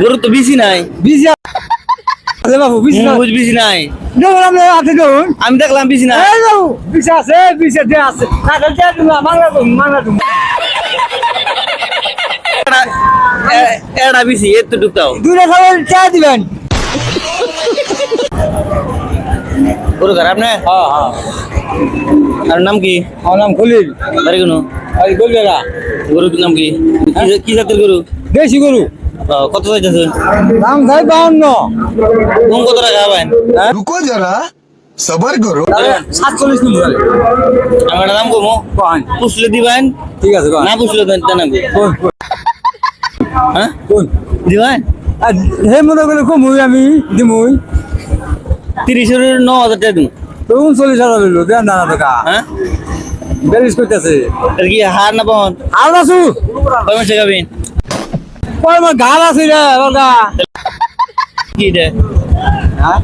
গরু তো বেশি নাই। বিজি আছে বাবু, বিজি না বুঝ বেশি নাই। দেখুন আপনি আছে দেখুন। আমি দেখলাম বেশি নাই। এই বাবু বিজি আছে, বিজি দে আছে। কাকা যা তুমি মাংলা তুমি। এড়া বেশি এত ঢুকতাও। দুইটা খাবার চা দিবেন। গরু খারাপ না? হ্যাঁ হ্যাঁ। আর নাম কি? আমার নাম খলিল। বাড়ি কোনো? আর বলবেলা। গরুর নাম কি? কি জাতের গরু? দেশি গরু। কত চাইতেছে? দাম চাই 52। কোন কত টাকা হবেন? रुको जरा सबर करो 47 মিনিট চলে। আমি একটা দাম কমো। কোন? পুষলে দিবেন, ঠিক আছে কোন? না পুষলে দেন না। কোন? হ্যাঁ কোন? দিবেন? আর হে মনে করে কমুই আমি দিমুই। 30-এর 9,000 টাকা দিন। তো 39,000 হইলো দেন না টাকা। হ্যাঁ ব্যালেন্স করতেছে। আর কি হার না পান? আর বাসু কয় মাসে খাবেন? কই আমার গাল আছে রে বাবা। কি দে হ্যাঁ?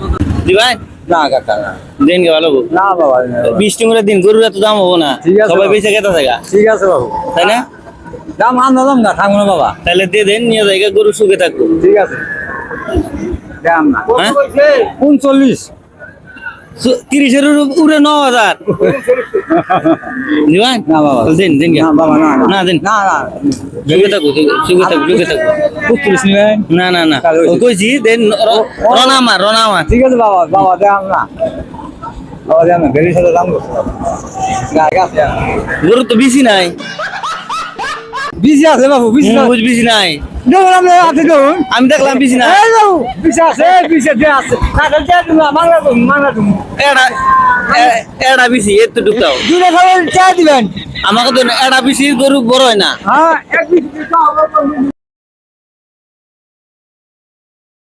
দিবেন? না কাকা না। দিন কে ভালো গো। না বাবা। 20 টাকা দিন, গরুর এত দাম হবো না। ঠিক আছে সবাই বাবা। বেঁচে খেতে থাকা, ঠিক আছে বাবু। তাই না? দাম আনলাম না থাকবো না বাবা। তাহলে দিয়ে দেন, নিয়ে জায়গা গরু সুখে থাকবো। ঠিক আছে। দাম না। হ্যাঁ? 39। 30-এর উপরে 9,000 দিবেন? না বাবা। দিন দিন কে না বাবা না না দিন, না না। সুখে থাকবো, সুখে থাকবো, সুখে থাকবো। 35 নিবেন। না না না, তাহলে ও কইছি দেন। রনা আমার ঠিক আছে বাবা, বাবা দাম না। বাবা দাম না, বেরিয়ে সাথে দাম করছে। গায়ে আছে। গরু তো বেশি নাই। বিজি আছে বাবু, বিজি না। বুঝ বেশি নাই। দেখুন আপনি আছে দেখুন। আমি দেখলাম বেশি নাই। এই বাবু বিজি আছে, বিজি দে আছে। কাকা যা তুমি মাংলা তুমি। এড়া বেশি এত ঢুকতাও। দুইটা খাবার চা দিবেন। আমাকে তো এড়া বেশি, গরু বড় হয় না। হ্যাঁ, এক বিজি দিতে হবে।